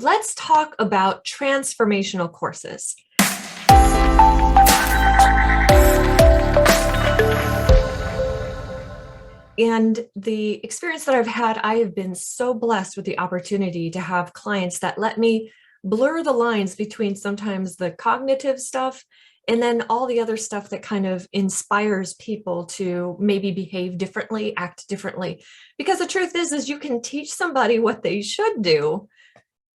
let's talk about transformational courses. And the experience that I've had, I have been so blessed with the opportunity to have clients that let me blur the lines between sometimes the cognitive stuff and then all the other stuff that kind of inspires people to maybe behave differently, act differently. Because the truth is you can teach somebody what they should do,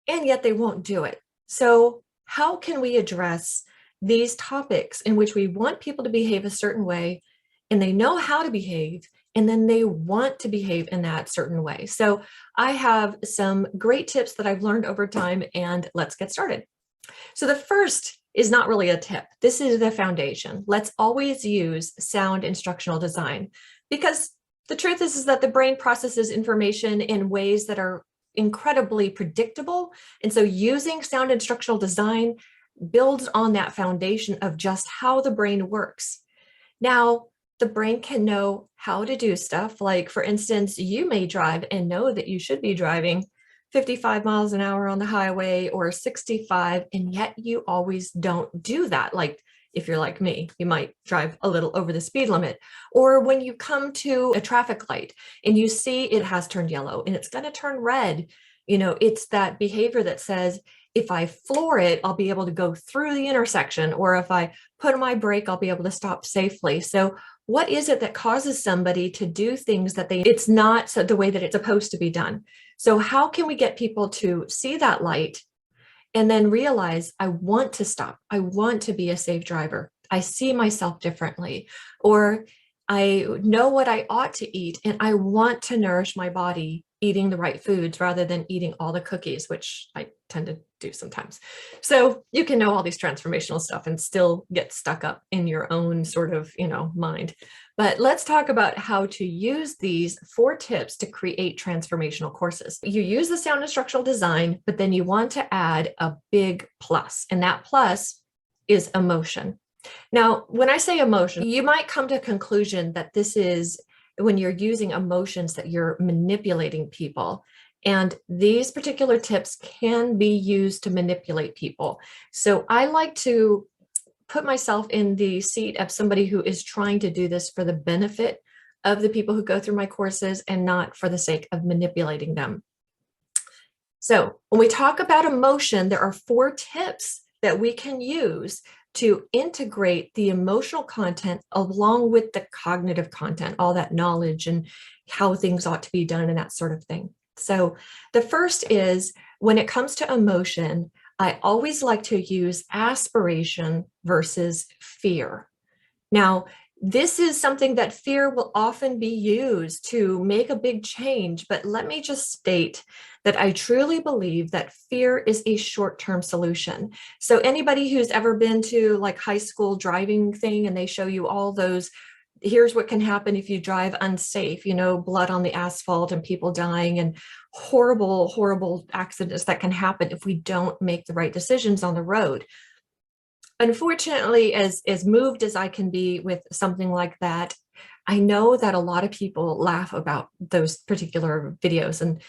and yet they won't do it. So how can we address these topics in which we want people to behave a certain way and they know how to behave and then they want to behave in that certain way? So I have some great tips that I've learned over time, and let's get started. So the first is not really a tip. This is the foundation. Let's always use sound instructional design, because the truth is that the brain processes information in ways that are incredibly predictable. And so using sound instructional design builds on that foundation of just how the brain works. Now, the brain can know how to do stuff. Like, for instance, you may drive and know that you should be driving 55 miles an hour on the highway or 65, and yet you always don't do that. Like, if you're like me, you might drive a little over the speed limit. Or when you come to a traffic light and you see it has turned yellow and it's going to turn red, it's that behavior that says, if I floor it, I'll be able to go through the intersection, or if I put on my brake, I'll be able to stop safely. So what is it that causes somebody to do things that it's not the way that it's supposed to be done? So how can we get people to see that light and then realize, I want to stop. I want to be a safe driver. I see myself differently, or I know what I ought to eat and I want to nourish my body eating the right foods rather than eating all the cookies, which I tend to do sometimes. So you can know all these transformational stuff and still get stuck up in your own sort of, mind. But let's talk about how to use these 4 tips to create transformational courses. You use the sound instructional design, but then you want to add a big plus, and that plus is emotion. Now, when I say emotion, you might come to a conclusion that this is when you're using emotions that you're manipulating people. And these particular tips can be used to manipulate people. So I like to put myself in the seat of somebody who is trying to do this for the benefit of the people who go through my courses and not for the sake of manipulating them. So when we talk about emotion, there are 4 tips that we can use to integrate the emotional content along with the cognitive content, all that knowledge and how things ought to be done and that sort of thing. So the first is, when it comes to emotion, I always like to use aspiration versus fear. Now, this is something that fear will often be used to make a big change, but let me just state that I truly believe that fear is a short-term solution. So anybody who's ever been to like high school driving thing and they show you all those, here's what can happen if you drive unsafe, blood on the asphalt and people dying and horrible, horrible accidents that can happen if we don't make the right decisions on the road. Unfortunately, as moved as I can be with something like that, I know that a lot of people laugh about those particular videos, and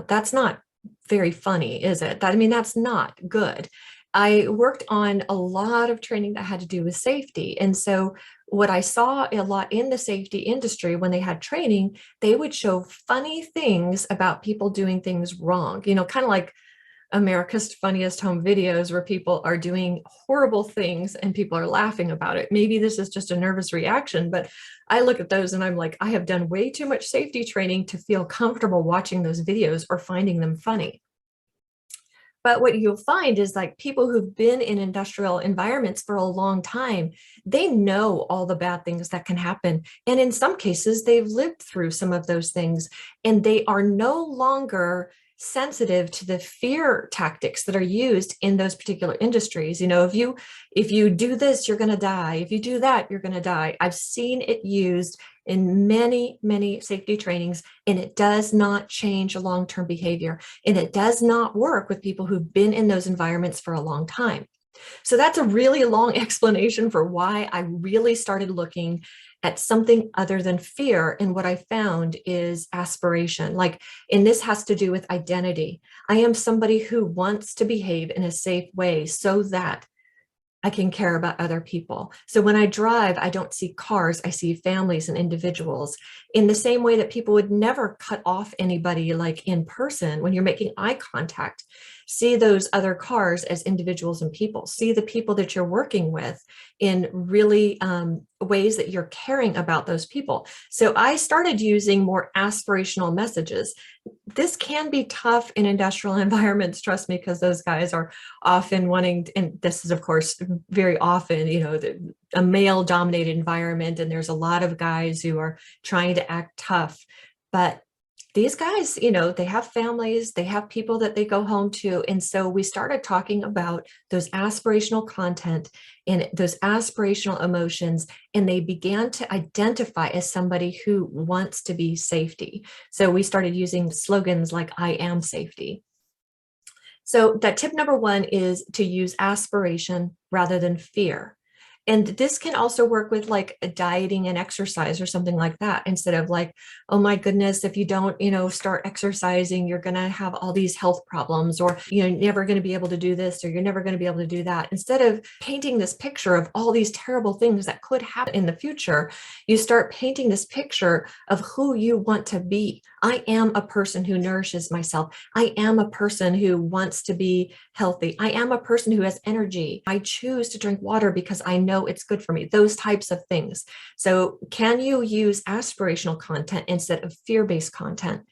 that's not very funny, is it? That's not good. I worked on a lot of training that had to do with safety. And so what I saw a lot in the safety industry, when they had training, they would show funny things about people doing things wrong, kind of like America's Funniest Home Videos, where people are doing horrible things and people are laughing about it. Maybe this is just a nervous reaction, but I look at those and I'm like, I have done way too much safety training to feel comfortable watching those videos or finding them funny. But what you'll find is, like, people who've been in industrial environments for a long time, they know all the bad things that can happen. And in some cases, they've lived through some of those things, and they are no longer sensitive to the fear tactics that are used in those particular industries. If you do this, you're going to die. If you do that, you're going to die. I've seen it used in many, many safety trainings, and it does not change long-term behavior. And it does not work with people who've been in those environments for a long time. So that's a really long explanation for why I really started looking at something other than fear. And what I found is aspiration. Like, and this has to do with identity. I am somebody who wants to behave in a safe way so that I can care about other people. So when I drive, I don't see cars, I see families and individuals, in the same way that people would never cut off anybody like in person. When you're making eye contact, see those other cars as individuals and people, see the people that you're working with in really ways that you're caring about those people. So I started using more aspirational messages. This can be tough in industrial environments, trust me, because those guys are often wanting, and this is of course very often, a male dominated environment, and there's a lot of guys who are trying to act tough. But these guys, they have families, they have people that they go home to. And so we started talking about those aspirational content and those aspirational emotions, and they began to identify as somebody who wants to be safety. So we started using slogans like "I am safety." So that tip number one is to use aspiration rather than fear. And this can also work with like a dieting and exercise or something like that. Instead of like, oh my goodness, if you don't, start exercising, you're going to have all these health problems, or you're never going to be able to do this, or you're never going to be able to do that. Instead of painting this picture of all these terrible things that could happen in the future, you start painting this picture of who you want to be. I am a person who nourishes myself. I am a person who wants to be healthy. I am a person who has energy. I choose to drink water because I know it's good for me. Those types of things. So can you use aspirational content instead of fear-based content?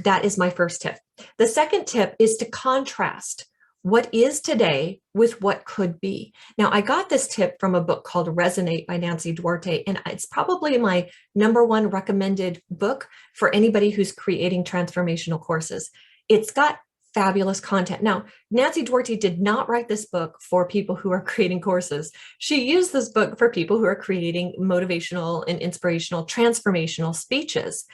That is my first tip. The second tip is to contrast what is today with what could be. Now, I got this tip from a book called Resonate by Nancy Duarte, and it's probably my number one recommended book for anybody who's creating transformational courses. It's got fabulous content. Now, Nancy Duarte did not write this book for people who are creating courses. She used this book for people who are creating motivational and inspirational, transformational speeches.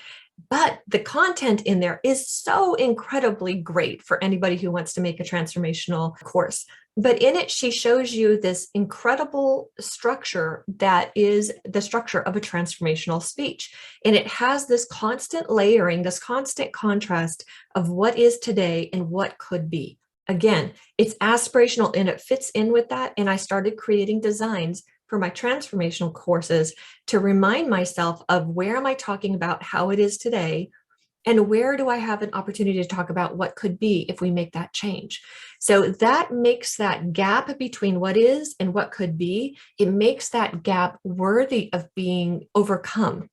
But the content in there is so incredibly great for anybody who wants to make a transformational course. But in it, she shows you this incredible structure that is the structure of a transformational speech. And it has this constant layering, this constant contrast of what is today and what could be. Again, it's aspirational and it fits in with that. And I started creating designs for my transformational courses to remind myself of where am I talking about how it is today, and where do I have an opportunity to talk about what could be if we make that change. So that makes that gap between what is and what could be, it makes that gap worthy of being overcome.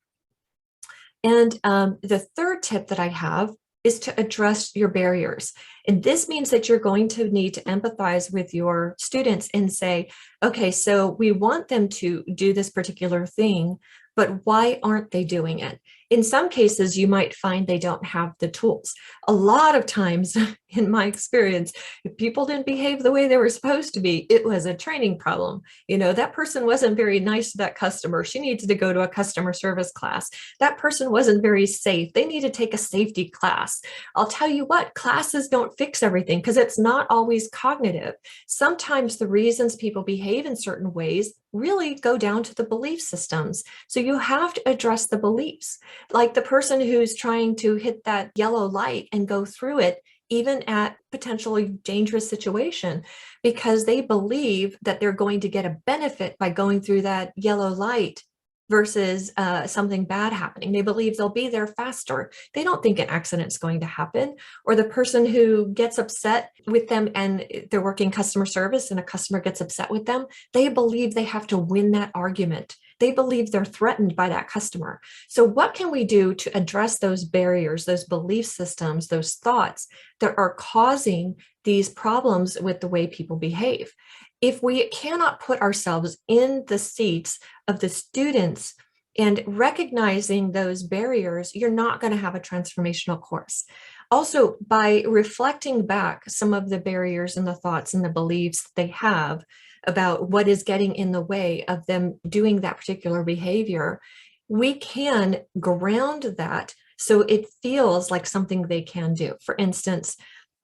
And the third tip that I have is to address your barriers. And this means that you're going to need to empathize with your students and say, okay, so we want them to do this particular thing, but why aren't they doing it? In some cases, you might find they don't have the tools. A lot of times, in my experience, if people didn't behave the way they were supposed to be, it was a training problem. That person wasn't very nice to that customer. She needed to go to a customer service class. That person wasn't very safe. They need to take a safety class. I'll tell you what, classes don't fix everything because it's not always cognitive. Sometimes the reasons people behave in certain ways really go down to the belief systems. So you have to address the beliefs. Like the person who's trying to hit that yellow light and go through it, even at potentially dangerous situation, because they believe that they're going to get a benefit by going through that yellow light versus something bad happening. They believe they'll be there faster. They don't think an accident's going to happen. Or the person who gets upset with them and they're working customer service and a customer gets upset with them, they believe they have to win that argument. They believe they're threatened by that customer. So what can we do to address those barriers, those belief systems, those thoughts that are causing these problems with the way people behave? If we cannot put ourselves in the seats of the students and recognizing those barriers, you're not going to have a transformational course. Also, by reflecting back some of the barriers and the thoughts and the beliefs they have about what is getting in the way of them doing that particular behavior, we can ground that so it feels like something they can do. For instance,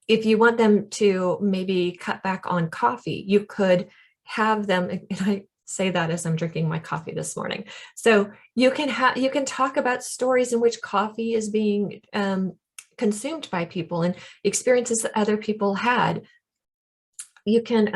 if you want them to maybe cut back on coffee, you could have them, and I say that as I'm drinking my coffee this morning. So you can talk about stories in which coffee is being consumed by people and experiences that other people had. You could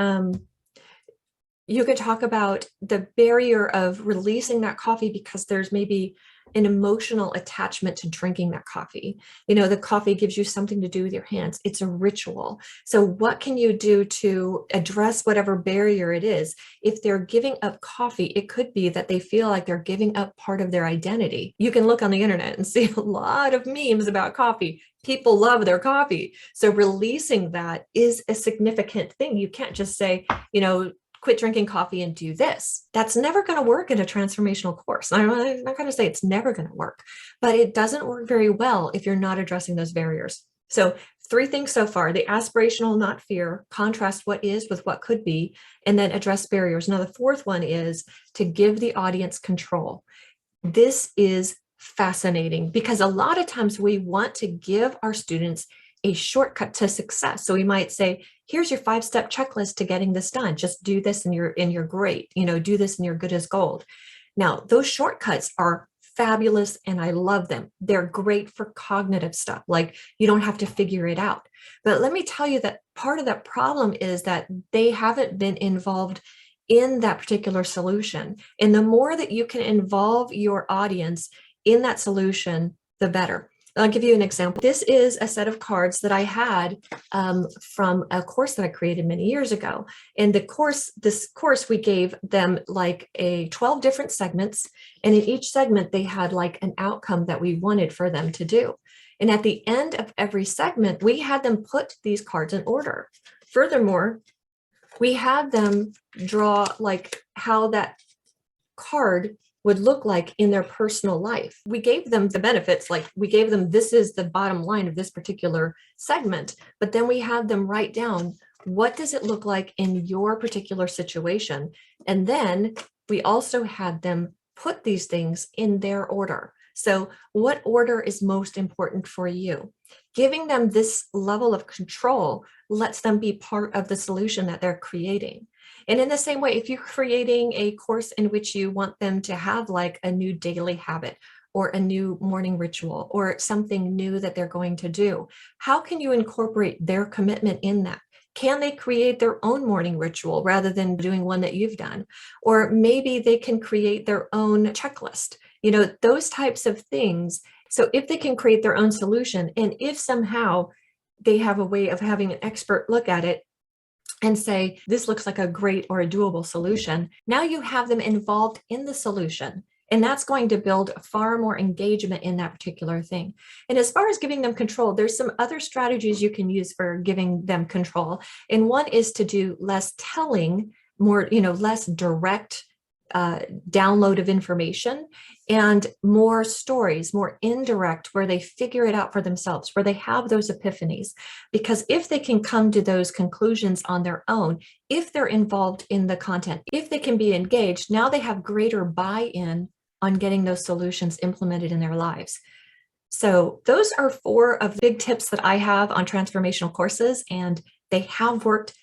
talk about the barrier of releasing that coffee because there's maybe an emotional attachment to drinking that coffee. The coffee gives you something to do with your hands. It's a ritual. So what can you do to address whatever barrier it is? If they're giving up coffee, it could be that they feel like they're giving up part of their identity. You can look on the internet and see a lot of memes about coffee. People love their coffee. So releasing that is a significant thing. You can't just say, quit drinking coffee and do this. That's never going to work in a transformational course. I'm not going to say it's never going to work, but it doesn't work very well if you're not addressing those barriers. So 3 things so far: the aspirational, not fear, contrast what is with what could be, and then address barriers. Now, the 4th one is to give the audience control. This is fascinating because a lot of times we want to give our students a shortcut to success. So we might say, here's your 5-step checklist to getting this done. Just do this and you're great. Do this and you're good as gold. Now, those shortcuts are fabulous and I love them. They're great for cognitive stuff. Like you don't have to figure it out. But let me tell you that part of that problem is that they haven't been involved in that particular solution. And the more that you can involve your audience in that solution, the better. I'll give you an example. This is a set of cards that I had from a course that I created many years ago. And this course, we gave them like 12 different segments. And in each segment, they had like an outcome that we wanted for them to do. And at the end of every segment, we had them put these cards in order. Furthermore, we had them draw like how that card would look like in their personal life. We gave them the benefits, like we gave them, this is the bottom line of this particular segment, but then we had them write down, what does it look like in your particular situation? And then we also had them put these things in their order. So what order is most important for you? Giving them this level of control lets them be part of the solution that they're creating. And in the same way, if you're creating a course in which you want them to have like a new daily habit or a new morning ritual or something new that they're going to do, how can you incorporate their commitment in that? Can they create their own morning ritual rather than doing one that you've done? Or maybe they can create their own checklist, those types of things. So if they can create their own solution, and if somehow they have a way of having an expert look at it and say, this looks like a great or a doable solution, now you have them involved in the solution. And that's going to build far more engagement in that particular thing. And as far as giving them control, there's some other strategies you can use for giving them control. And one is to do less telling, more, less direct download of information, and more stories, more indirect, where they figure it out for themselves, where they have those epiphanies. Because if they can come to those conclusions on their own, if they're involved in the content, if they can be engaged, now they have greater buy-in on getting those solutions implemented in their lives. So those are 4 of the big tips that I have on transformational courses, and they have worked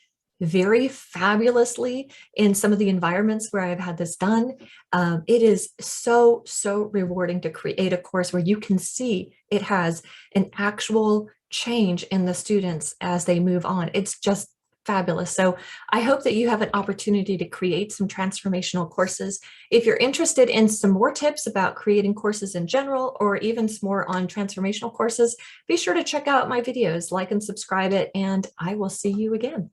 very fabulously in some of the environments where I've had this done. It is so rewarding to create a course where you can see it has an actual change in the students as they move on. It's just fabulous. So I hope that you have an opportunity to create some transformational courses. If you're interested in some more tips about creating courses in general, or even some more on transformational courses, be sure to check out my videos, like and subscribe it, and I will see you again.